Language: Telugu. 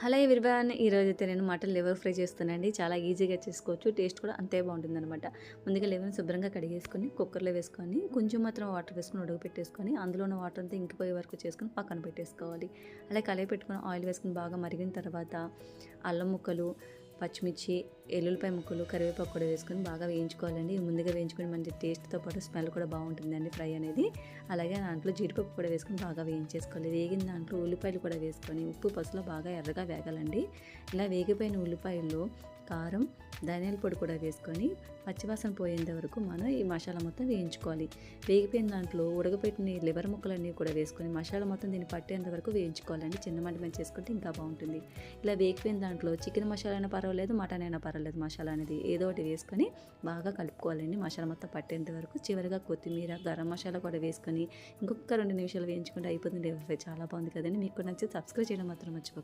హలో ఎవ్రీవన్, ఈరోజైతే నేను మటన్ లివర్ ఫ్రై చేస్తానండి. చాలా ఈజీగా చేసుకోవచ్చు, టేస్ట్ కూడా అంతే బాగుంటుందన్నమాట. ముందుగా లివర్ని శుభ్రంగా కడిగేసుకొని కుక్కర్లో వేసుకొని కొంచెం మాత్రం వాటర్ వేసుకొని ఉడకపెట్టేసుకొని అందులో ఉన్న వాటర్ అంతా ఇంకిపోయే వరకు చేసుకొని పక్కన పెట్టేసుకోవాలి. అలా కలయి పెట్టుకొని ఆయిల్ వేసుకొని బాగా మరిగిన తర్వాత అల్లం ముక్కలు, పచ్చిమిర్చి, ఎల్లుల్లిపాయ ముక్కలు, కరివేపాకు కూడా వేసుకొని బాగా వేయించుకోవాలండి. ముందుగా వేయించుకొని మంచి టేస్ట్తో పాటు స్మెల్ కూడా బాగుంటుందండి ఫ్రై అనేది. అలాగే దాంట్లో జీడిపప్పు కూడా వేసుకొని బాగా వేయించేసుకోవాలి. వేగిన దాంట్లో ఉల్లిపాయలు కూడా వేసుకొని ఉప్పు పసులో బాగా ఎర్రగా వేగాలండి. ఇలా వేగిపోయిన ఉల్లిపాయల్లో కారం, ధనియాల పొడి కూడా వేసుకొని పచ్చివాసన పోయేంత వరకు మనం ఈ మసాలా మొత్తం వేయించుకోవాలి. వేగిపోయిన దాంట్లో ఉడకపెట్టిన లివర్ ముక్కలన్నీ కూడా వేసుకొని మసాలా మొత్తం దీన్ని పట్టేంత వరకు వేయించుకోవాలండి. చిన్న మంట మీద చేసుకుంటే ఇంకా బాగుంటుంది. ఇలా వేగిపోయిన దాంట్లో చికెన్ మసాలా అయినా పర్వాలేదు, మటన్ అయినా పర్వాలేదు, మసాలా అనేది ఏదో ఒకటి వేసుకొని బాగా కలుపుకోవాలండి. మసాలా మొత్తం పట్టేంత వరకు. చివరిగా కొత్తిమీర, గరం మసాలా కూడా వేసుకొని ఇంకొక 2 నిమిషాలు వేయించుకుంటే అయిపోతుంది. చాలా బాగుంది కదండి. మీకు నచ్చితే సబ్స్క్రైబ్ చేయడం మాత్రం మర్చిపోకండి.